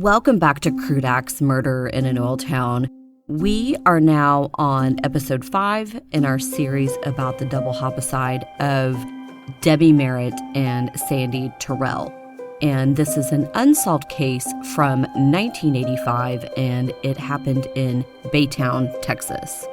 Welcome back to Crude Acts Murder in an Oil Town. We are now on episode 5 in our series about the double homicide of Debbie Merritt and Sandy Terrell. And this is an unsolved case from 1985, and it happened in Baytown, Texas.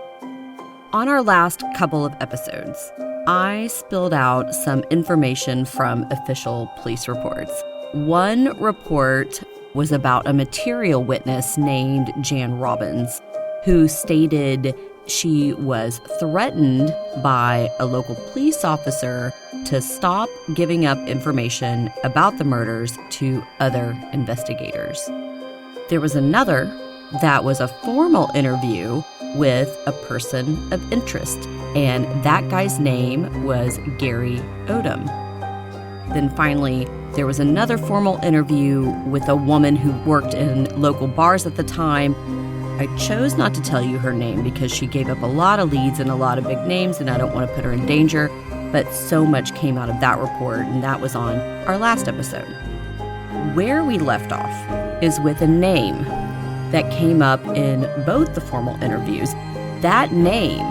On our last couple of episodes, I spilled out some information from official police reports. One report was about a material witness named Jan Robbins, who stated she was threatened by a local police officer to stop giving up information about the murders to other investigators. There was another that was a formal interview with a person of interest, and that guy's name was Gary Odom. Then finally, there was another formal interview with a woman who worked in local bars at the time. I chose not to tell you her name because she gave up a lot of leads and a lot of big names, and I don't want to put her in danger, but so much came out of that report, and that was on our last episode. Where we left off is with a name that came up in both the formal interviews. That name,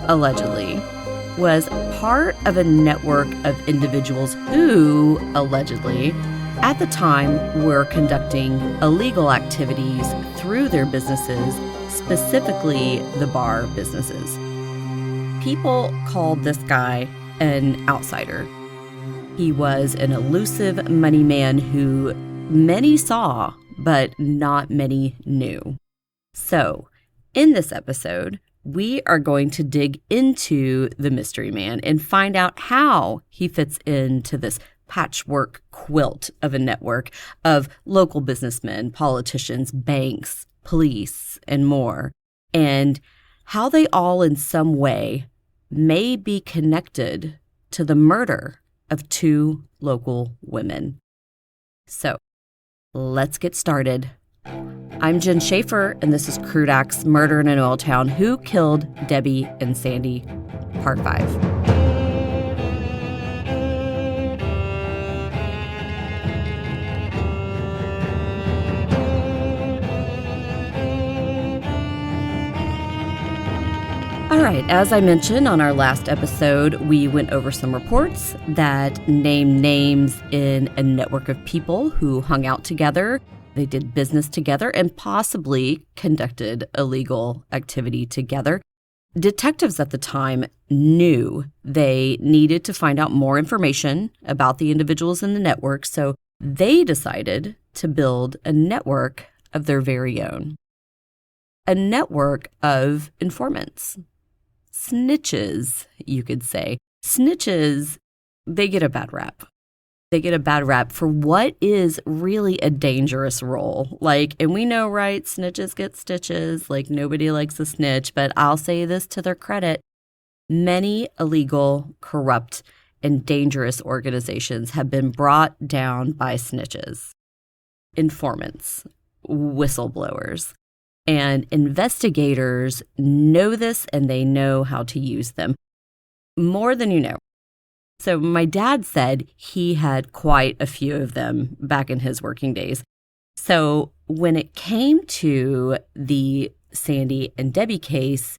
allegedly, was part of a network of individuals who, allegedly, at the time were conducting illegal activities through their businesses, specifically the bar businesses. People called this guy an outsider. He was an elusive money man who many saw, but not many knew. So, in this episode, we are going to dig into the mystery man and find out how he fits into this patchwork quilt of a network of local businessmen, politicians, banks, police, and more, and how they all in some way may be connected to the murder of 2 local women. So, let's get started. I'm Jen Schaefer, and this is Crude Acts Murder in an Oil Town. Who Killed Debbie and Sandy? Part 5. All right, as I mentioned on our last episode, we went over some reports that named names in a network of people who hung out together. They did business together and possibly conducted illegal activity together. Detectives at the time knew they needed to find out more information about the individuals in the network, so they decided to build a network of their very own. A network of informants. Snitches, you could say. Snitches, they get a bad rap. They get a bad rap for what is really a dangerous role. And we know, right, snitches get stitches. Nobody likes a snitch, but I'll say this to their credit. Many illegal, corrupt, and dangerous organizations have been brought down by snitches, informants, whistleblowers. And investigators know this, and they know how to use them. More than you know. So my dad said he had quite a few of them back in his working days. So when it came to the Sandy and Debbie case,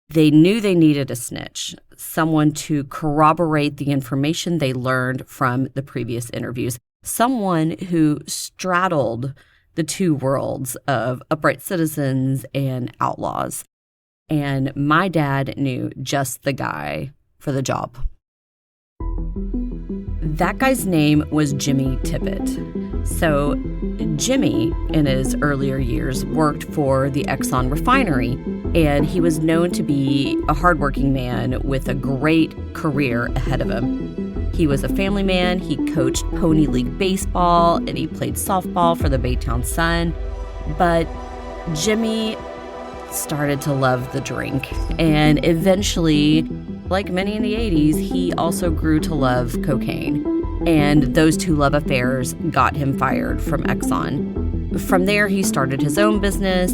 they knew they needed a snitch, someone to corroborate the information they learned from the previous interviews, someone who straddled the 2 worlds of upright citizens and outlaws. And my dad knew just the guy for the job. That guy's name was Jimmy Tippett. So Jimmy, in his earlier years, worked for the Exxon refinery, and he was known to be a hardworking man with a great career ahead of him. He was a family man, he coached Pony League baseball, and he played softball for the Baytown Sun. But Jimmy started to love the drink, and eventually, like many in the 80s, he also grew to love cocaine. And those 2 love affairs got him fired from Exxon. From there, he started his own business,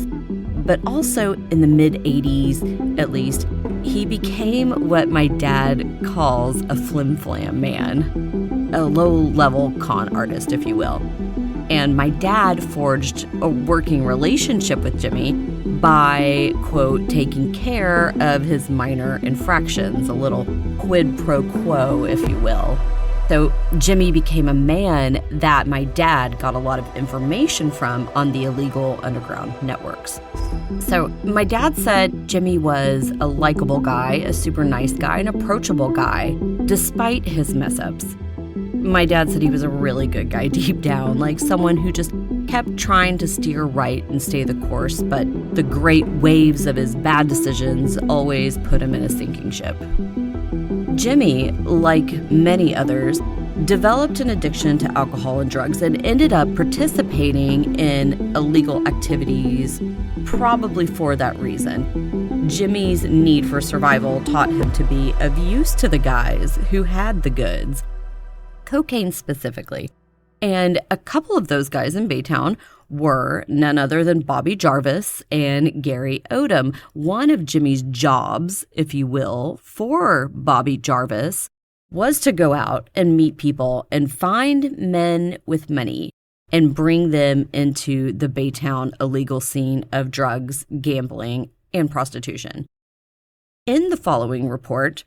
but also in the mid-80s, at least, he became what my dad calls a flim-flam man, a low-level con artist, if you will. And my dad forged a working relationship with Jimmy by, quote, taking care of his minor infractions, a little quid pro quo, if you will. So Jimmy became a man that my dad got a lot of information from on the illegal underground networks. So my dad said Jimmy was a likable guy, a super nice guy, an approachable guy, despite his mess-ups. My dad said he was a really good guy deep down, like someone who just kept trying to steer right and stay the course, but the great waves of his bad decisions always put him in a sinking ship. Jimmy, like many others, developed an addiction to alcohol and drugs and ended up participating in illegal activities, probably for that reason. Jimmy's need for survival taught him to be of use to the guys who had the goods, cocaine specifically. And a couple of those guys in Baytown were none other than Bobby Jarvis and Gary Odom. One of Jimmy's jobs, if you will, for Bobby Jarvis was to go out and meet people and find men with money and bring them into the Baytown illegal scene of drugs, gambling, and prostitution. In the following report,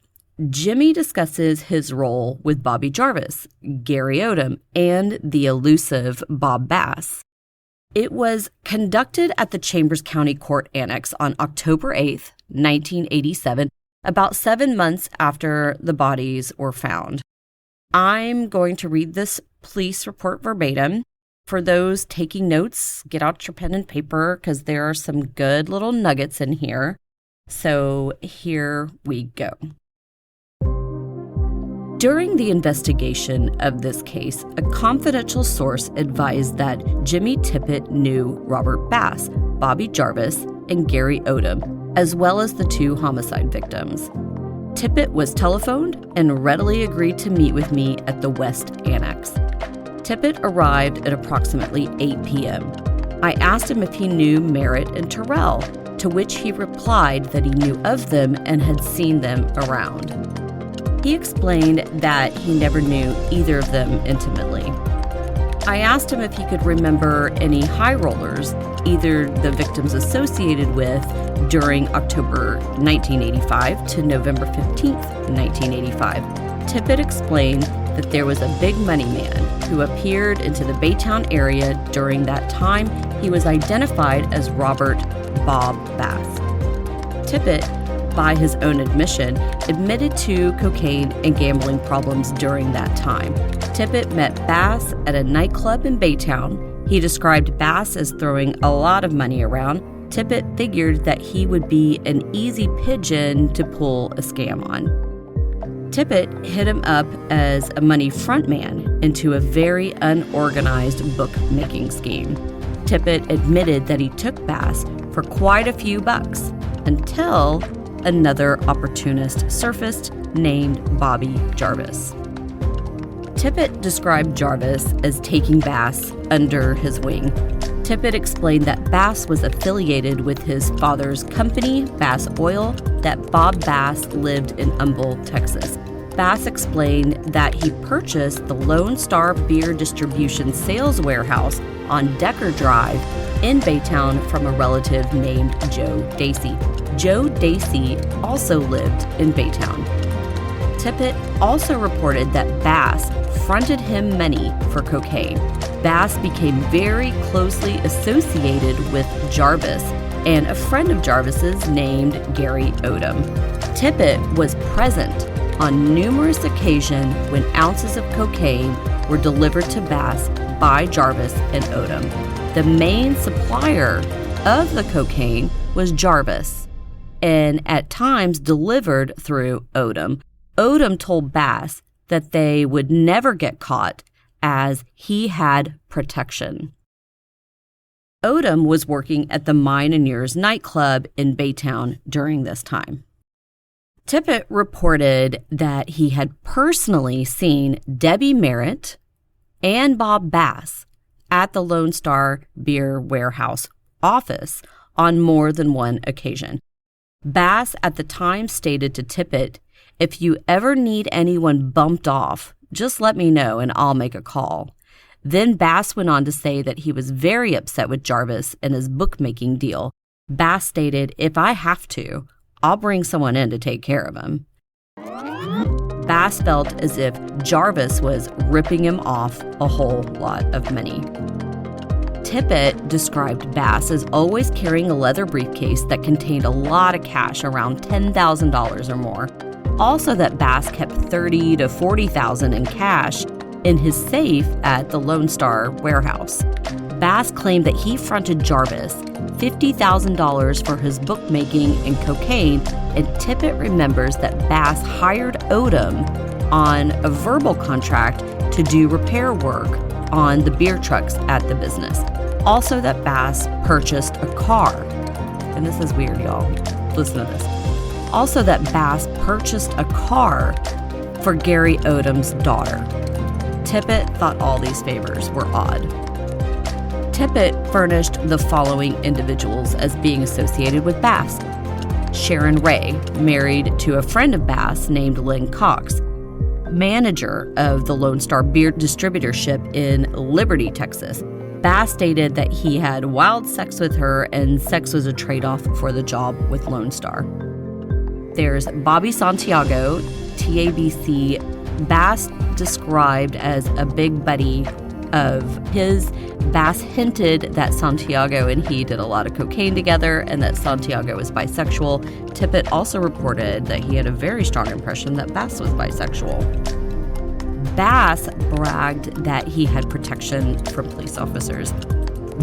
Jimmy discusses his role with Bobby Jarvis, Gary Odom, and the elusive Bob Bass. It was conducted at the Chambers County Court Annex on October 8th, 1987, about 7 months after the bodies were found. I'm going to read this police report verbatim. For those taking notes, get out your pen and paper because there are some good little nuggets in here. So here we go. During the investigation of this case, a confidential source advised that Jimmy Tippit knew Robert Bass, Bobby Jarvis, and Gary Odom, as well as the 2 homicide victims. Tippit was telephoned and readily agreed to meet with me at the West Annex. Tippit arrived at approximately 8 p.m. I asked him if he knew Merritt and Terrell, to which he replied that he knew of them and had seen them around. He explained that he never knew either of them intimately. I asked him if he could remember any high rollers, either the victims associated with during October 1985 to November 15th, 1985. Tippit explained that there was a big money man who appeared into the Baytown area during that time. He was identified as Robert Bob Bass. Tippit, by his own admission, admitted to cocaine and gambling problems during that time. Tippit met Bass at a nightclub in Baytown. He described Bass as throwing a lot of money around. Tippit figured that he would be an easy pigeon to pull a scam on. Tippit hit him up as a money frontman into a very unorganized bookmaking scheme. Tippit admitted that he took Bass for quite a few bucks until another opportunist surfaced named Bobby Jarvis. Tippit described Jarvis as taking Bass under his wing. Tippit explained that Bass was affiliated with his father's company, Bass Oil, that Bob Bass lived in Humble, Texas. Bass explained that he purchased the Lone Star Beer Distribution Sales Warehouse on Decker Drive in Baytown from a relative named Joe Dacey. Joe Dacey also lived in Baytown. Tippit also reported that Bass fronted him money for cocaine. Bass became very closely associated with Jarvis and a friend of Jarvis's named Gary Odom. Tippit was present on numerous occasions when ounces of cocaine were delivered to Bass by Jarvis and Odom. The main supplier of the cocaine was Jarvis, and at times delivered through Odom. Odom told Bass that they would never get caught as he had protection. Odom was working at the Mine and Years nightclub in Baytown during this time. Tippit reported that he had personally seen Debbie Merritt and Bob Bass at the Lone Star Beer Warehouse office on more than one occasion. Bass at the time stated to Tippit, "If you ever need anyone bumped off, just let me know and I'll make a call." Then Bass went on to say that he was very upset with Jarvis and his bookmaking deal. Bass stated, "If I have to, I'll bring someone in to take care of him." Bass felt as if Jarvis was ripping him off a whole lot of money. Tippett described Bass as always carrying a leather briefcase that contained a lot of cash, around $10,000 or more. Also that Bass kept $30,000 to $40,000 in cash in his safe at the Lone Star warehouse. Bass claimed that he fronted Jarvis $50,000 for his bookmaking and cocaine, and Tippett remembers that Bass hired Odom on a verbal contract to do repair work on the beer trucks at the business. Also that Bass purchased a car. And this is weird, y'all. Listen to this. Also that Bass purchased a car for Gary Odom's daughter. Tippett thought all these favors were odd. Tippett furnished the following individuals as being associated with Bass. Sharon Ray, married to a friend of Bass named Lynn Cox, manager of the Lone Star Beer Distributorship in Liberty, Texas. Bass stated that he had wild sex with her and sex was a trade-off for the job with Lone Star. There's Bobby Santiago, TABC, Bass described as a big buddy of his. Bass hinted that Santiago and he did a lot of cocaine together and that Santiago was bisexual. Tippett also reported that he had a very strong impression that Bass was bisexual. Bass bragged that he had protection from police officers.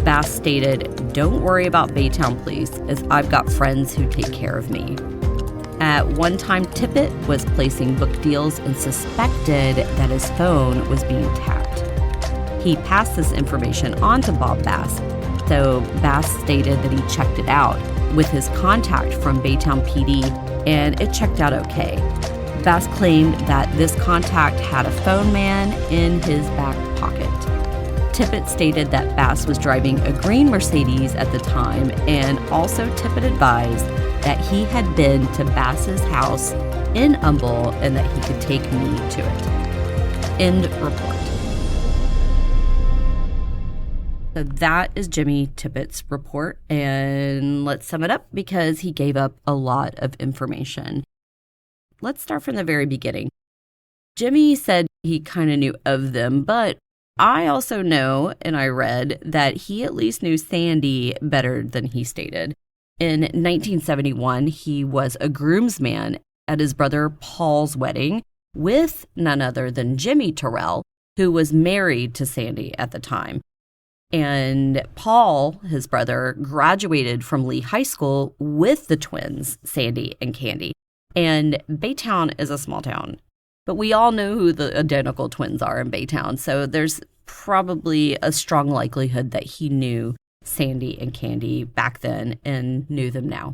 Bass stated, "Don't worry about Baytown Police, as I've got friends who take care of me." At one time, Tippett was placing book deals and suspected that his phone was being tapped. He passed this information on to Bob Bass, so Bass stated that he checked it out with his contact from Baytown PD, and it checked out okay. Bass claimed that this contact had a phone man in his back pocket. Tippett stated that Bass was driving a green Mercedes at the time, and also Tippett advised that he had been to Bass's house in Humble and that he could take me to it. End report. So that is Jimmy Tippett's report, and let's sum it up because he gave up a lot of information. Let's start from the very beginning. Jimmy said he kind of knew of them, but I also know, and I read, that he at least knew Sandy better than he stated. In 1971, he was a groomsman at his brother Paul's wedding with none other than Jimmy Terrell, who was married to Sandy at the time. And Paul, his brother, graduated from Lee High School with the twins, Sandy and Candy. And Baytown is a small town, but we all know who the identical twins are in Baytown, so there's probably a strong likelihood that he knew Sandy and Candy back then and knew them now.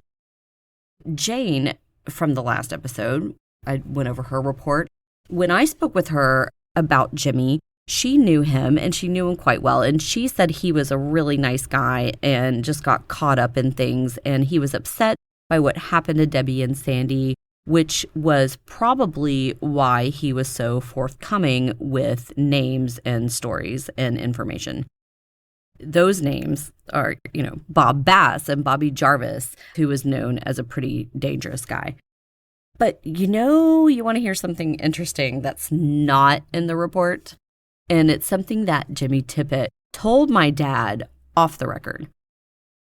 Jane, from the last episode, I went over her report. When I spoke with her about Jimmy, she knew him and she knew him quite well. And she said he was a really nice guy and just got caught up in things. And he was upset by what happened to Debbie and Sandy, which was probably why he was so forthcoming with names and stories and information. Those names are, Bob Bass and Bobby Jarvis, who was known as a pretty dangerous guy. But you want to hear something interesting that's not in the report? And it's something that Jimmy Tippett told my dad off the record.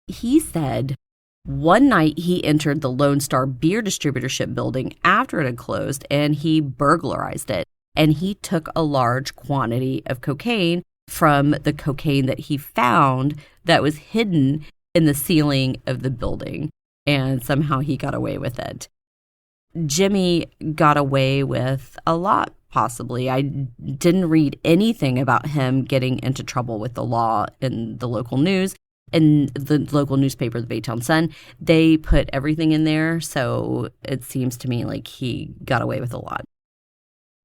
He said one night he entered the Lone Star Beer Distributorship building after it had closed and he burglarized it. And he took a large quantity of cocaine from the cocaine that he found that was hidden in the ceiling of the building. And somehow he got away with it. Jimmy got away with a lot, possibly. I didn't read anything about him getting into trouble with the law in the local news. In the local newspaper, the Baytown Sun, they put everything in there, so it seems to me like he got away with a lot.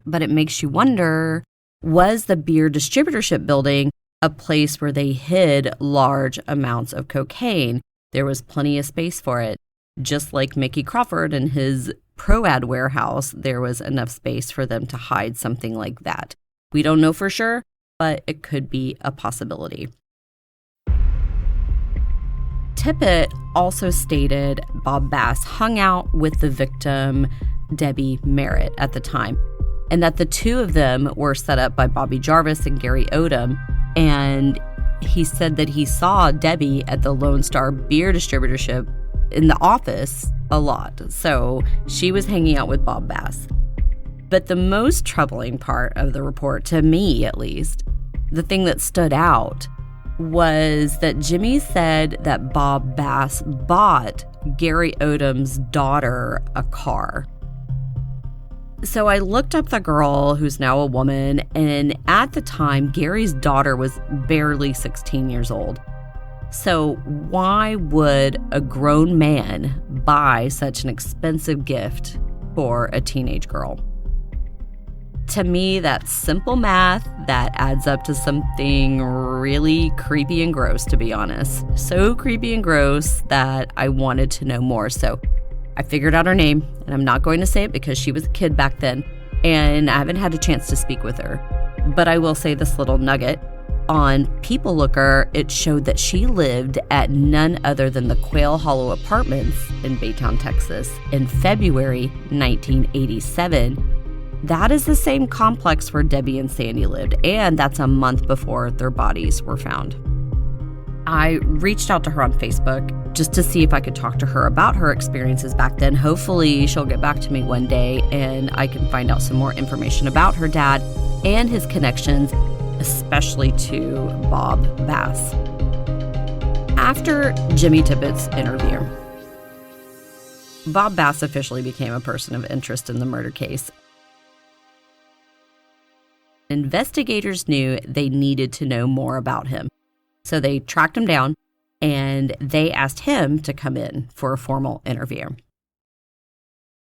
But it makes you wonder, was the beer distributorship building a place where they hid large amounts of cocaine? There was plenty of space for it. Just like Mickey Crawford and his Pro-Ad warehouse, there was enough space for them to hide something like that. We don't know for sure, but it could be a possibility. Tippit also stated Bob Bass hung out with the victim, Debbie Merritt, at the time, and that the two of them were set up by Bobby Jarvis and Gary Odom. And he said that he saw Debbie at the Lone Star beer distributorship in the office a lot. So she was hanging out with Bob Bass. But the most troubling part of the report, to me at least, the thing that stood out, was that Jimmy said that Bob Bass bought Gary Odom's daughter a car. So I looked up the girl, who's now a woman, and at the time, Gary's daughter was barely 16 years old. So why would a grown man buy such an expensive gift for a teenage girl? To me, that's simple math that adds up to something really creepy and gross, to be honest. So creepy and gross that I wanted to know more. So I figured out her name, and I'm not going to say it because she was a kid back then, and I haven't had a chance to speak with her. But I will say this little nugget. On People Looker, it showed that she lived at none other than the Quail Hollow Apartments in Baytown, Texas, in February 1987. That is the same complex where Debbie and Sandy lived, and that's a month before their bodies were found. I reached out to her on Facebook just to see if I could talk to her about her experiences back then. Hopefully she'll get back to me one day and I can find out some more information about her dad and his connections, especially to Bob Bass. After Jimmy Tippit's interview, Bob Bass officially became a person of interest in the murder case. Investigators knew they needed to know more about him, so they tracked him down and they asked him to come in for a formal interview.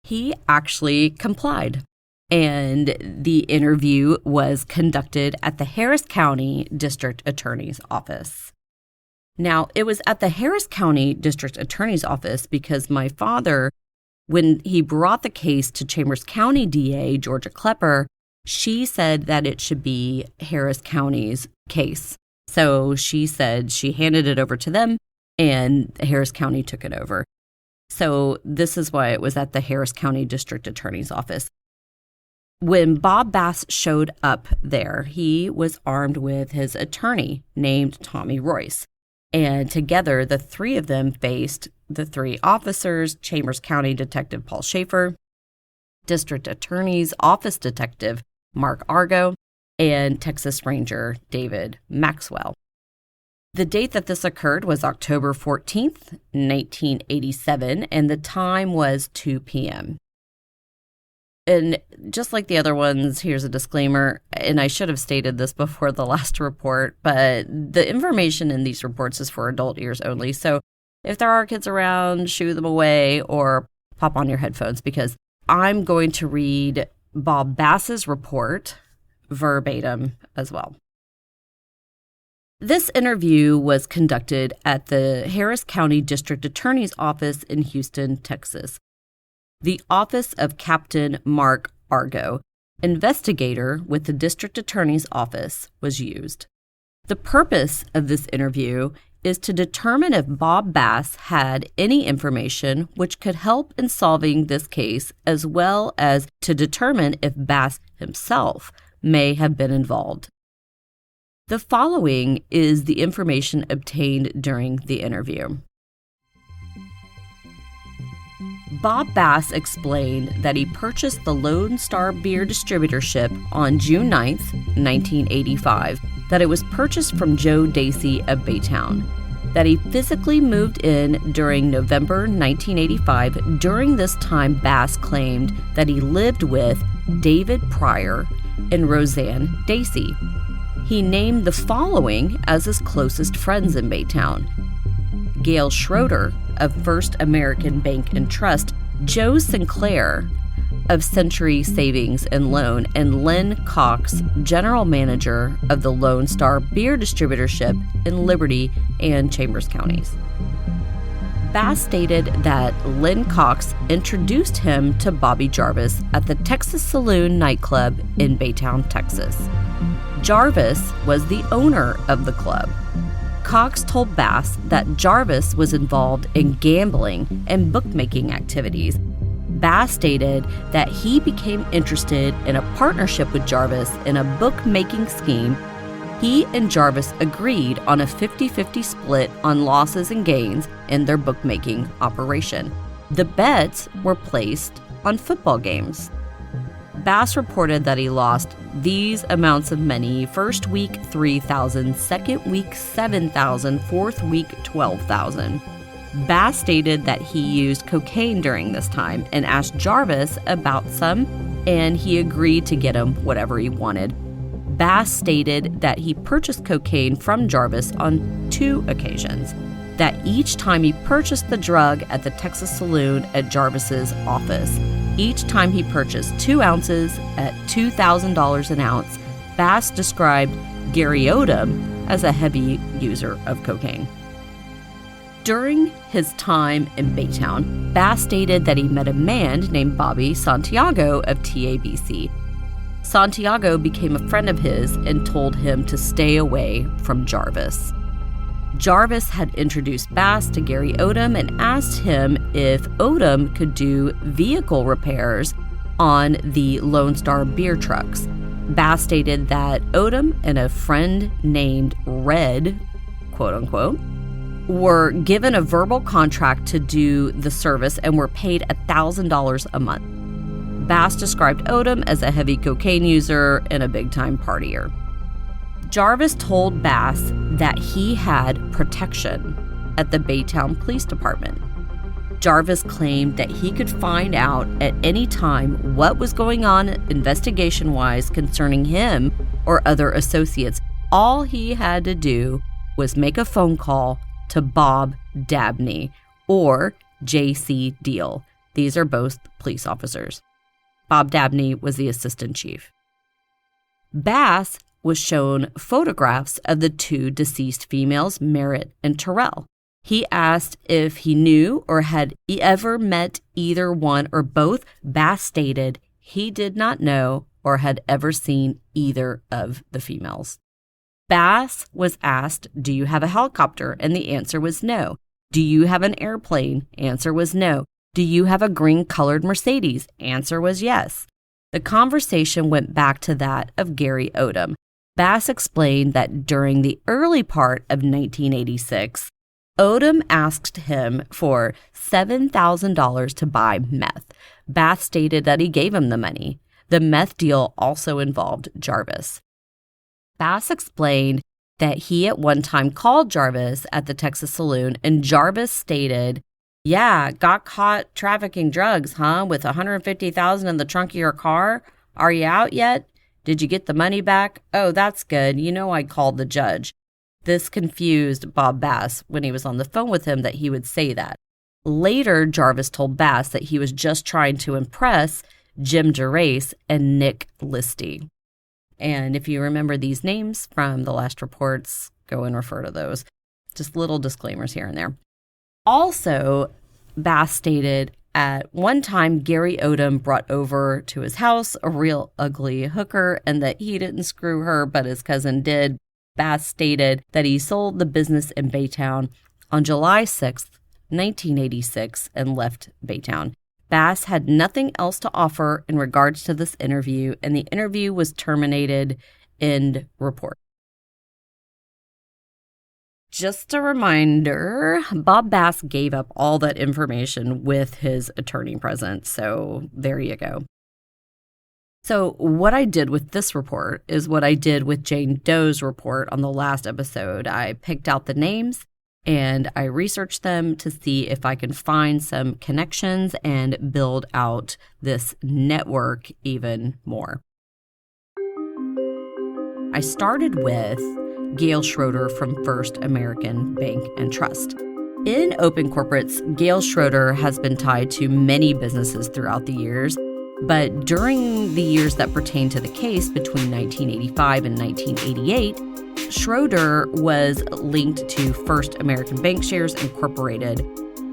He actually complied, and the interview was conducted at the Harris County District Attorney's Office. Now, it was at the Harris County District Attorney's Office because my father, when he brought the case to Chambers County DA Georgia Klepper, she said that it should be Harris County's case. So she said she handed it over to them and Harris County took it over. So this is why it was at the Harris County District Attorney's Office. When Bob Bass showed up there, he was armed with his attorney named Tommy Royce. And together, the three of them faced the three officers, Chambers County Detective Paul Schaefer, District Attorney's Office Detective Mark Argo, and Texas Ranger David Maxwell. The date that this occurred was October 14th, 1987, and the time was 2 p.m. And just like the other ones, here's a disclaimer, and I should have stated this before the last report, but the information in these reports is for adult ears only. So if there are kids around, shoo them away or pop on your headphones because I'm going to read Bob Bass's report verbatim as well. This interview was conducted at the Harris County District Attorney's Office in Houston, Texas. The office of Captain Mark Argo, investigator with the District Attorney's Office, was used. The purpose of this interview is to determine if Bob Bass had any information which could help in solving this case, as well as to determine if Bass himself may have been involved. The following is the information obtained during the interview. Bob Bass explained that he purchased the Lone Star beer distributorship on June 9th, 1985, that it was purchased from Joe Dacey of Baytown, that he physically moved in during November 1985. During this time, Bass claimed that he lived with David Pryor and Roseanne Dacey. He named the following as his closest friends in Baytown: Gail Schroeder of First American Bank and Trust, Joe Sinclair of Century Savings and Loan, and Lynn Cox, general manager of the Lone Star beer distributorship in Liberty and Chambers counties. Bass stated that Lynn Cox introduced him to Bobby Jarvis at the Texas Saloon nightclub in Baytown, Texas. Jarvis was the owner of the club. Cox told Bass that Jarvis was involved in gambling and bookmaking activities. Bass stated that he became interested in a partnership with Jarvis in a bookmaking scheme. He and Jarvis agreed on a 50-50 split on losses and gains in their bookmaking operation. The bets were placed on football games. Bass reported that he lost these amounts of money: first week $3,000, second week $7,000, fourth week $12,000. Bass stated that he used cocaine during this time and asked Jarvis about some, and he agreed to get him whatever he wanted. Bass stated that he purchased cocaine from Jarvis on 2 occasions, that each time he purchased the drug at the Texas Saloon at Jarvis's office. Each time he purchased 2 ounces at $2,000 an ounce. Bass described Gary Odom as a heavy user of cocaine. During his time in Baytown, Bass stated that he met a man named Bobby Santiago of TABC. Santiago became a friend of his and told him to stay away from Jarvis. Jarvis had introduced Bass to Gary Odom and asked him if Odom could do vehicle repairs on the Lone Star beer trucks. Bass stated that Odom and a friend named Red, quote unquote, were given a verbal contract to do the service and were paid $1,000 a month. Bass described Odom as a heavy cocaine user and a big-time partier. Jarvis told Bass that he had protection at the Baytown Police Department. Jarvis claimed that he could find out at any time what was going on investigation-wise concerning him or other associates. All he had to do was make a phone call to Bob Dabney or J.C. Deal. These are both police officers. Bob Dabney was the assistant chief. Bass was shown photographs of the 2 deceased females, Merritt and Terrell. He asked if he knew or had ever met either one or both. Bass stated he did not know or had ever seen either of the females. Bass was asked, "Do you have a helicopter?" And the answer was no. "Do you have an airplane?" Answer was no. "Do you have a green-colored Mercedes?" Answer was yes. The conversation went back to that of Gary Odom. Bass explained that during the early part of 1986, Odom asked him for $7,000 to buy meth. Bass stated that he gave him the money. The meth deal also involved Jarvis. Bass explained that he at one time called Jarvis at the Texas Saloon, and Jarvis stated, "Yeah, got caught trafficking drugs, huh? With $150,000 in the trunk of your car? Are you out yet? Did you get the money back? Oh, that's good. You know I called the judge." This confused Bob Bass when he was on the phone with him that he would say that. Later, Jarvis told Bass that he was just trying to impress Jim Gerace and Nick Listy. And if you remember these names from the last reports, go and refer to those. Just little disclaimers here and there. Also, Bass stated at one time Gary Odom brought over to his house a real ugly hooker and that he didn't screw her, but his cousin did. Bass stated that he sold the business in Baytown on July 6th, 1986, and left Baytown. Bass had nothing else to offer in regards to this interview, and the interview was terminated. End report. Just a reminder, Bob Bass gave up all that information with his attorney present, so there you go. So what I did with this report is what I did with Jane Doe's report on the last episode. I picked out the names and I researched them to see if I can find some connections and build out this network even more. I started with Gail Schroeder from First American Bank and Trust. In Open Corporates, Gail Schroeder has been tied to many businesses throughout the years, but during the years that pertain to the case between 1985 and 1988, Schroeder was linked to First American Bankshares Incorporated.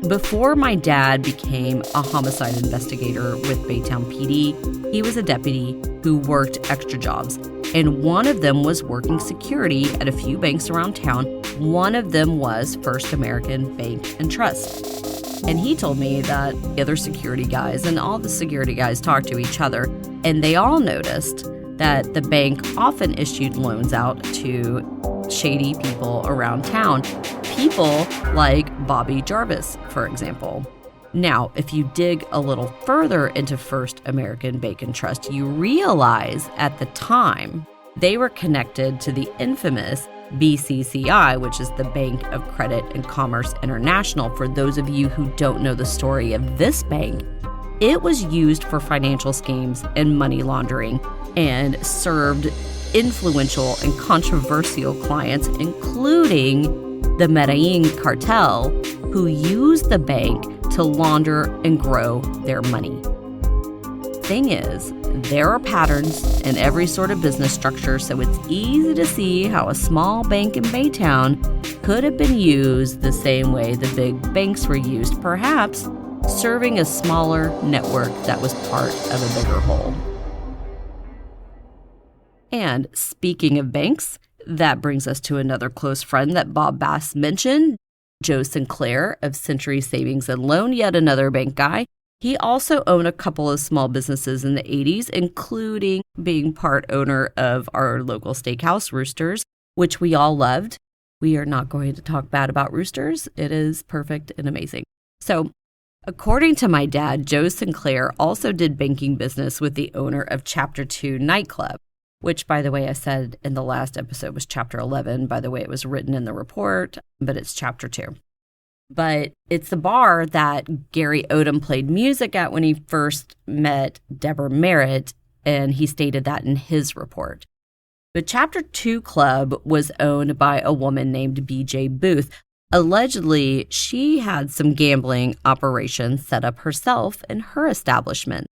Before my dad became a homicide investigator with Baytown PD, he was a deputy who worked extra jobs, and one of them was working security at a few banks around town. One of them was First American Bank and Trust. And he told me that the other security guys and all the security guys talked to each other, and they all noticed that the bank often issued loans out to shady people around town. People like Bobby Jarvis, for example. Now, if you dig a little further into First American Bank and Trust, you realize at the time they were connected to the infamous BCCI, which is the Bank of Credit and Commerce International. For those of you who don't know the story of this bank, it was used for financial schemes and money laundering and served influential and controversial clients, including the Medellin cartel, who used the bank to launder and grow their money. Thing is, there are patterns in every sort of business structure, so it's easy to see how a small bank in Baytown could have been used the same way the big banks were used, perhaps serving a smaller network that was part of a bigger whole. And speaking of banks, that brings us to another close friend that Bob Bass mentioned, Joe Sinclair of Century Savings and Loan, yet another bank guy. He also owned a couple of small businesses in the 80s, including being part owner of our local steakhouse, Roosters, which we all loved. We are not going to talk bad about Roosters. It is perfect and amazing. So, according to my dad, Joe Sinclair also did banking business with the owner of Chapter 2 nightclub, which, by the way, I said in the last episode was Chapter 11. By the way, it was written in the report, but it's Chapter 2. But it's the bar that Gary Odom played music at when he first met Deborah Merritt, and he stated that in his report. The Chapter 2 club was owned by a woman named B.J. Booth. Allegedly, she had some gambling operations set up herself in her establishment.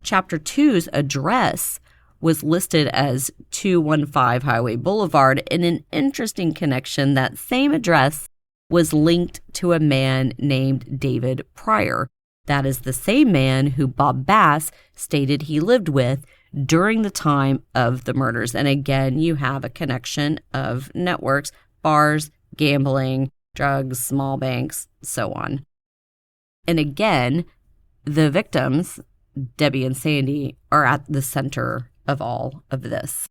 Chapter 2's address was listed as 215 Highway Boulevard. In an interesting connection, that same address was linked to a man named David Pryor. That is the same man who Bob Bass stated he lived with during the time of the murders. And again, you have a connection of networks, bars, gambling, drugs, small banks, so on. And again, the victims, Debbie and Sandy, are at the center of all of this.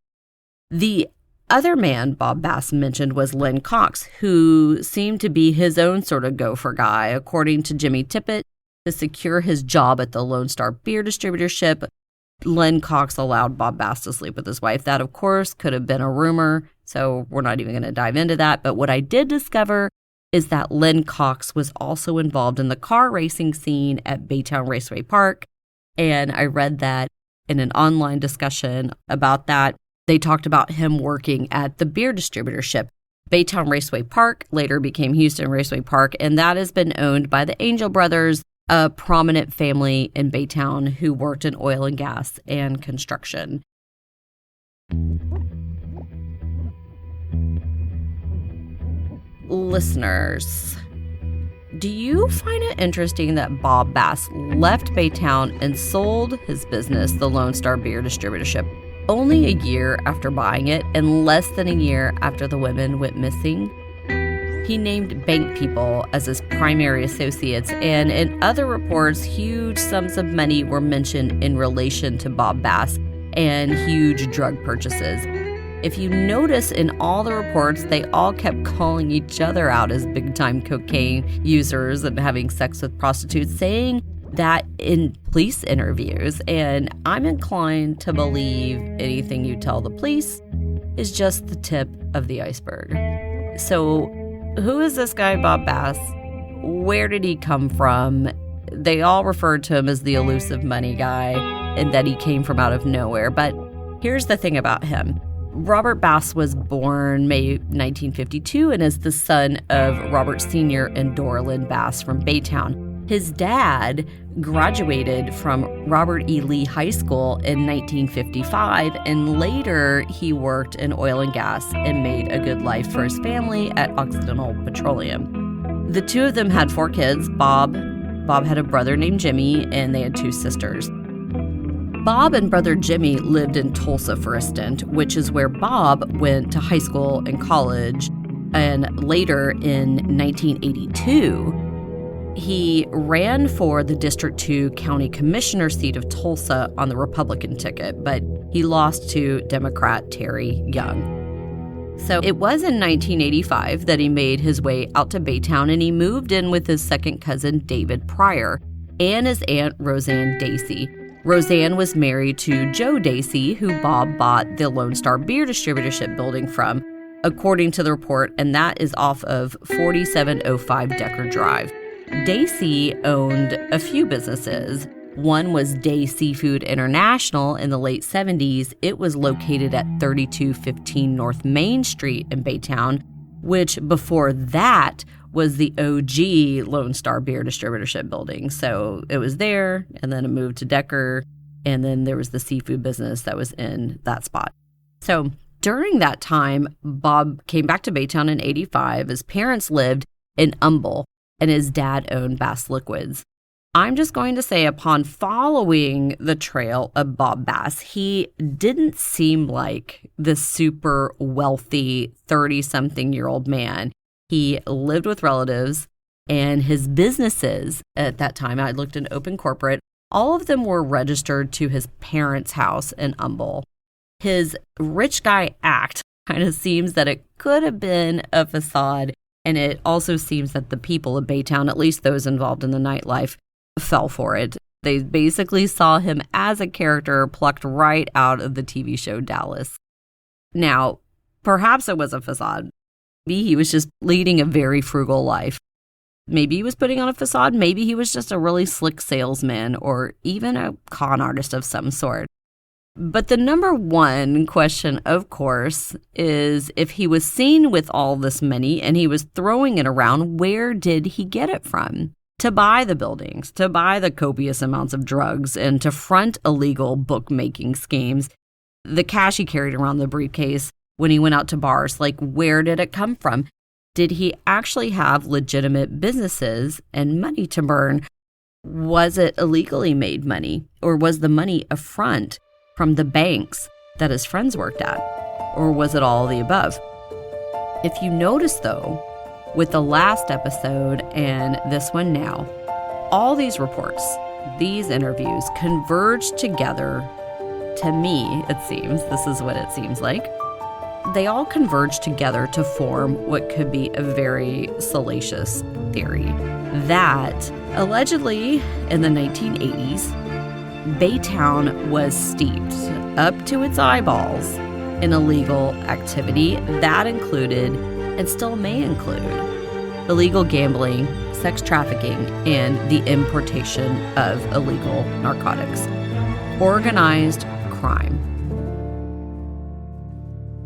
The other man Bob Bass mentioned was Len Cox, who seemed to be his own sort of gopher guy. According to Jimmy Tippett, to secure his job at the Lone Star Beer Distributorship, Len Cox allowed Bob Bass to sleep with his wife. That, of course, could have been a rumor, so we're not even going to dive into that. But what I did discover is that Len Cox was also involved in the car racing scene at Baytown Raceway Park, and I read that in an online discussion about that. They talked about him working at the beer distributorship. Baytown Raceway Park later became Houston Raceway Park, and that has been owned by the Angel brothers, a prominent family in Baytown who worked in oil and gas and construction. Listeners, do you find it interesting that Bob Bass left Baytown and sold his business, the Lone Star Beer Distributorship, only a year after buying it and less than a year after the women went missing? He named bank people as his primary associates, and in other reports, huge sums of money were mentioned in relation to Bob Bass and huge drug purchases. If you notice in all the reports, they all kept calling each other out as big-time cocaine users and having sex with prostitutes, saying that in police interviews. And I'm inclined to believe anything you tell the police is just the tip of the iceberg. So who is this guy, Bob Bass? Where did he come from? They all referred to him as the elusive money guy and that he came from out of nowhere. But here's the thing about him. Robert Bass was born May 1952 and is the son of Robert Sr. and Doralyn Bass from Baytown. His dad graduated from Robert E. Lee High School in 1955, and later he worked in oil and gas and made a good life for his family at Occidental Petroleum. The two of them had 4 kids. Bob had a brother named Jimmy, and they had 2 sisters. Bob and brother Jimmy lived in Tulsa for a stint, which is where Bob went to high school and college. And later in 1982, he ran for the District 2 County Commissioner seat of Tulsa on the Republican ticket, but he lost to Democrat Terry Young. So it was in 1985 that he made his way out to Baytown, and he moved in with his second cousin, David Pryor, and his aunt, Roseanne Dacey. Roseanne was married to Joe Dacey, who Bob bought the Lone Star Beer Distributorship building from, according to the report, and that is off of 4705 Decker Drive. Dacey owned a few businesses. One was Day Seafood International in the late 70s. It was located at 3215 North Main Street in Baytown, which before that was the OG Lone Star Beer Distributorship building. So it was there, and then it moved to Decker, and then there was the seafood business that was in that spot. So during that time, Bob came back to Baytown in 85. His parents lived in Humble, and his dad owned Bass Liquids. I'm just going to say, upon following the trail of Bob Bass, he didn't seem like the super wealthy 30-something-year-old man. He lived with relatives, and his businesses at that time, I looked in Open Corporate, all of them were registered to his parents' house in Humble. His rich guy act kind of seems that it could have been a facade, and it also seems that the people of Baytown, at least those involved in the nightlife, fell for it. They basically saw him as a character plucked right out of the TV show Dallas. Now, perhaps it was a facade. Maybe he was just leading a very frugal life. Maybe he was putting on a facade. Maybe he was just a really slick salesman or even a con artist of some sort. But the number one question, of course, is if he was seen with all this money and he was throwing it around, where did he get it from? To buy the buildings, to buy the copious amounts of drugs, and to front illegal bookmaking schemes. The cash he carried around the briefcase when he went out to bars, like, where did it come from? Did he actually have legitimate businesses and money to burn? Was it illegally made money, or was the money a front from the banks that his friends worked at? Or was it all the above? If you notice, though, with the last episode and this one now, all these reports, these interviews converge together. To me, it seems, this is what it seems like, they all converge together to form what could be a very salacious theory. That, allegedly, in the 1980s, Baytown was steeped up to its eyeballs in illegal activity. That included, and still may include, illegal gambling, sex trafficking, and the importation of illegal narcotics. Organized crime.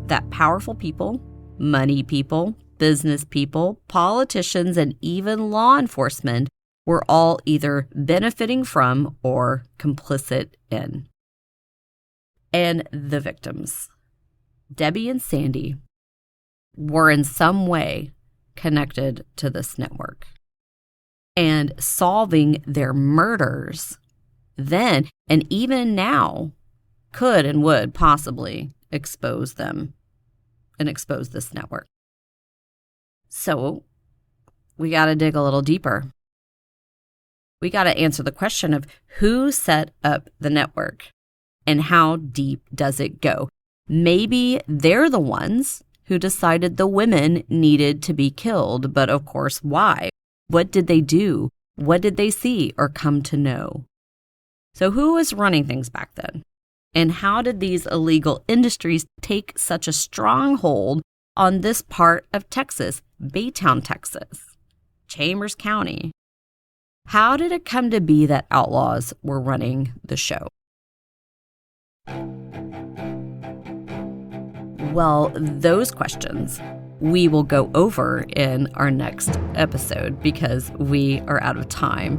That powerful people, money people, business people, politicians, and even law enforcement were all either benefiting from or complicit in. And the victims, Debbie and Sandy, were in some way connected to this network. And solving their murders then and even now could and would possibly expose them and expose this network. So we got to dig a little deeper. We got to answer the question of who set up the network and how deep does it go? Maybe they're the ones who decided the women needed to be killed, but of course, why? What did they do? What did they see or come to know? So who was running things back then? And how did these illegal industries take such a stronghold on this part of Texas, Baytown, Texas, Chambers County? How did it come to be that outlaws were running the show? Well, those questions we will go over in our next episode because we are out of time.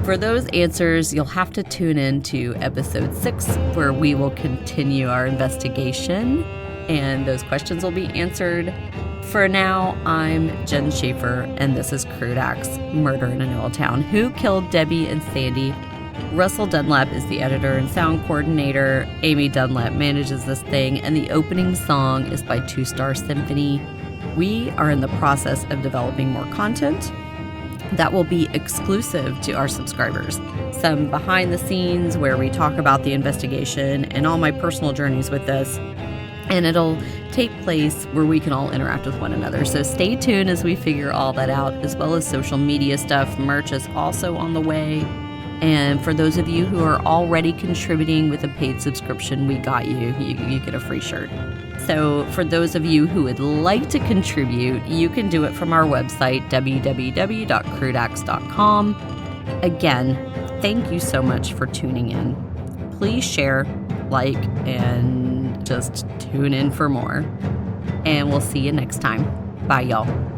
For those answers, you'll have to tune in to episode 6, where we will continue our investigation and those questions will be answered. For now, I'm Jen Schaefer, and this is Crude Acts, Murder in an Old Town. Who Killed Debbie and Sandy? Russell Dunlap is the editor and sound coordinator. Amy Dunlap manages this thing, and the opening song is by Two Star Symphony. We are in the process of developing more content that will be exclusive to our subscribers. Some behind the scenes where we talk about the investigation and all my personal journeys with this. And it'll take place where we can all interact with one another. So stay tuned as we figure all that out, as well as social media stuff. Merch is also on the way. And for those of you who are already contributing with a paid subscription, we got you. You get a free shirt. So for those of you who would like to contribute, you can do it from our website, www.crudeacts.com. Again, thank you so much for tuning in. Please share, like, and just tune in for more. And we'll see you next time. Bye, y'all.